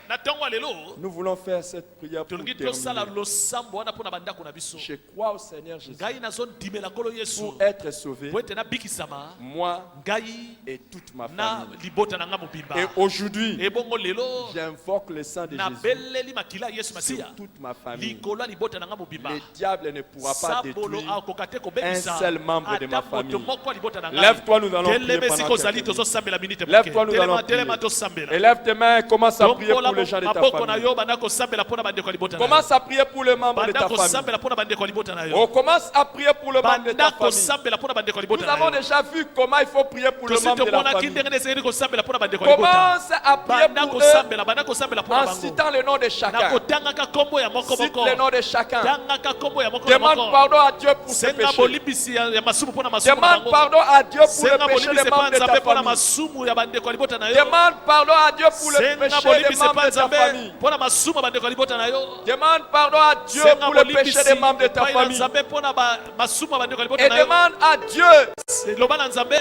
na ntongo ya lelo nous voulons faire cette prière pour tolingi tosala terminer. losambo wana mpo na bandako na biso Je crois au Seigneur Jésus ngai nazondimela nkolo yesu pour être sauvé, po ete nabikisama moi ngai et toute ma na famille. libota na nga mobimba Et aujourd'hui, ebongo lelo j'invoque le sang de Jésus nabeleli makila ya yesu sur masiya toute ma famille. likolo ya libota na nga mobimba Le diable ne pourra pas sabolo détruire. akoka te kobebisa un seul membre de ma ata moto famille. moko ya libota na ngai Lève-toi, nous allons prier telema pendant esika ozali quelques minutes. tozosambela minite Lève-toi, nous allons telema prier. tosambela Élève tes mains et commence à prier tombola pour les gens de ta maboko na famille. yo banda kosambela mpo na bandeko ya libota na yo Commence à prier pour les membres de banda ta famille. kosambela mpo na bandeko ya libota na On yo commence à prier pour le membre de ta banda famille. kosambela mpo na bandeko ya Nous libota avons na yo déjà vu comment il faut prier pour le tosi membre de la tomonaki famille. ndenge nde esengeli kosambela mpo na bandeko ya libota Commence à prier banda pour eux kosambela banda kosambela mpo na en bango citant le nom de chacun. nakotangaka kombo ya moko Cite moko le nom de chacun. tangaka kombo ya moko na Demande moko pardon à Dieu pour ses senga péchés. bolimbisi ya masumu mpo na masumu na Demande bango pardon à Dieu pour senga le péché bolimbisi des mpa membres de nzambe ta mpo na famille. masumu ya bandeko ya libota na yo Demande pardon à Dieu pour le senga péché des bolimbisi membres mpa de ta nzambe famille. mpo na masumu ya bandeko ya libota na yo Demande pardon à Dieu senga pour le péché bolimbisi des membres de ta epai na famille. nzambe mpo na masumu ya bandeko ya libota Et na yo demande à Dieu loba na nzambe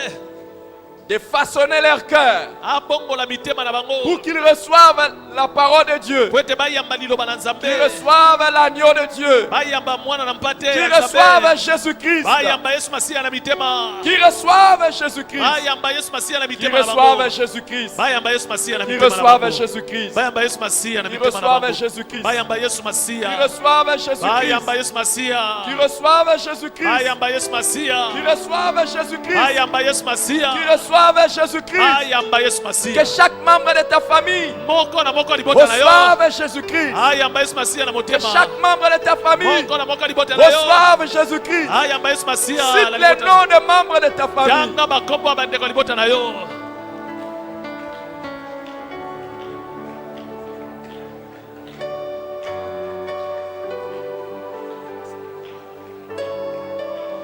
de façonner leur cœur abongola mitema na bango pour qu'ils reçoivent la parole de Dieu, po ete bayamba liloba na nzambe qu'ils reçoivent l'agneau de Dieu, bayamba mwana na mpate qu'ils ya nzambe reçoivent Jésus-Christ, bayamba yesu masiya na mitema qu'ils reçoivent Jésus-Christ, bayamba yesu masiya na qu'ils mitema na reçoivent bango Jésus-Christ, bayamba yesu masiya na qu'ils mitema na reçoivent bango Jésus-Christ, bayamba yesu masiya na qu'ils mitema na reçoivent bango Jésus-Christ, bayamba yesu qu'ils masiya reçoivent Jésus-Christ, bayamba yesu masiya qu'ils reçoivent Jésus-Christ, bayamba yesu masiya qu'ils reçoivent Jésus-Christ, bayamba yesu masiya qu'ils reçoivent Jésus-Christ, bayamba yesu que masiya chaque membre de ta famille moko na moko ya libota na yo reçoive Jésus-Christ, ayamba yesu masiya na que motema chaque membre de ta famille moko na moko ya libota na yo reçoive Jésus-Christ. ayamba yesu masiya Cite na les libota noms des membres de ta famille. tanga bakombo ya bandeko ya libota na yo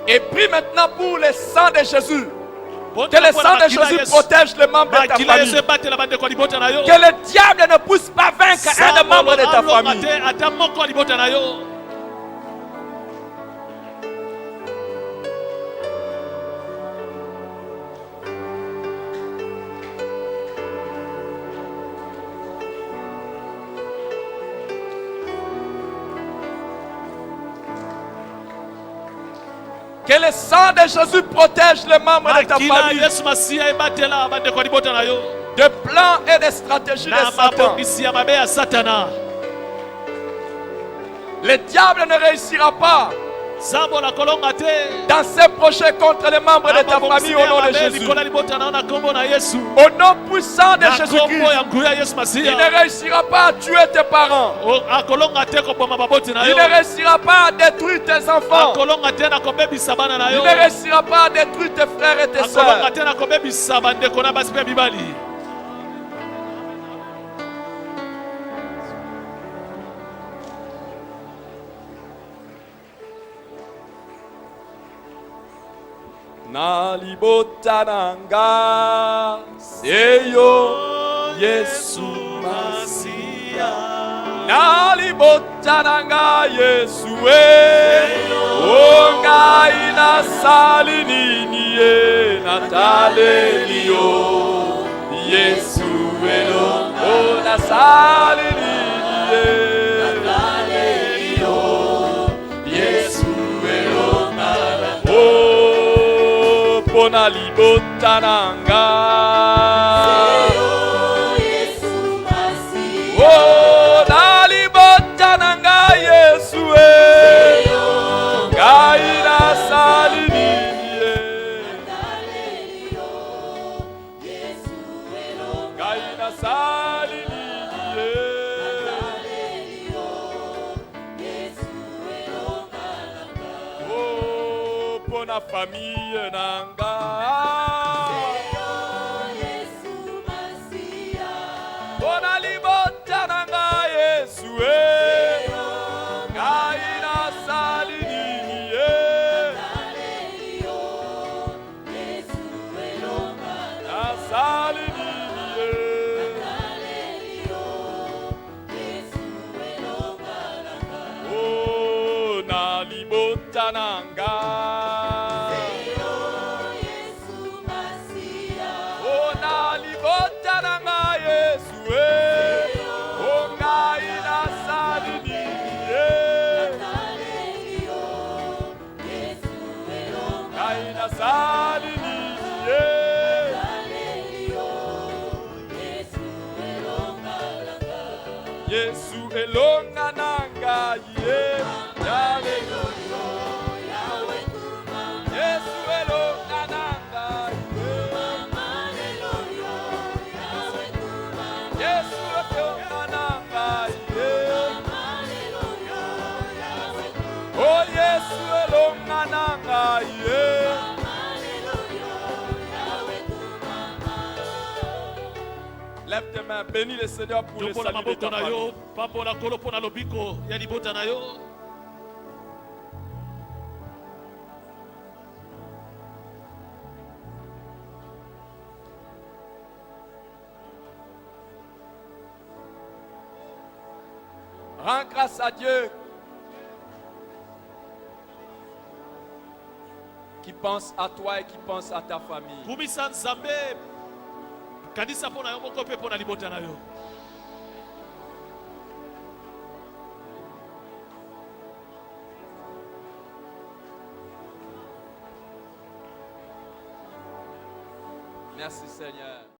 Et prie maintenant pour le sang de Jésus. Bonne Que le pour sang la de makila Jésus Yesu. protège les membres de ta Makila Yesu famille. ebatela bandeko ya libota na yo Que le diable ne puisse pas vaincre un des membres de ta Sabolo alonga famille. te ata moko ya libota na yo Que le sang de Jésus protège les membres de ta makila famille yesu masiya ebatela bandeko ya libota na yo des plans et des stratégies de na Satan. mabongisi ya mabe ya satana. Le diable ne réussira pas Zambo la kolonga te dans ses projets contre les membres de ta famille au nom de Jésus. likolo ya libota na yo na kombo na yesu Au nom puissant de na kombo Jésus-Christ, ya nguya yesu il masiya ne réussira pas à tuer tes parents. akolonga te koboma baboti na Il yo ne réussira pas à détruire tes enfants. akolonga te na kobebisa bana na Il yo ne réussira pas à détruire tes frères et tes akolonga sœurs. te na kobebisa bandeko na basi mpe mibali. Nalibota nanga seyo Yesu Masiya. Nalibota nanga Yesu onga ina sali nini natalelio Yesu ona sali nini pona libota nanga oh na libota nanga Yesu ngai na sali nini ngai na sali nini oh pona famille nanga pona libota nanga Yesu ngai na sali nini na sali nini oh na libota nanga oh na libota nanga Yesu oh ngai na sali nini ngai na sali nini Yesu elonga nanga ye Yesu elonga nanga ye Yesu elonga nanga ye oh Yesu elonga nanga ye Lève tes mains, bénis le Seigneur pour le topola salut de ta maboko na famille. yo pambola kolo mpo na lobiko ya libota na yo. Rends grâce à Dieu qui pense à toi et qui pense à ta famille. kumisa nzambe kanisa mpo na yo moko mpe mpo na libota na yo. Merci Seigneur.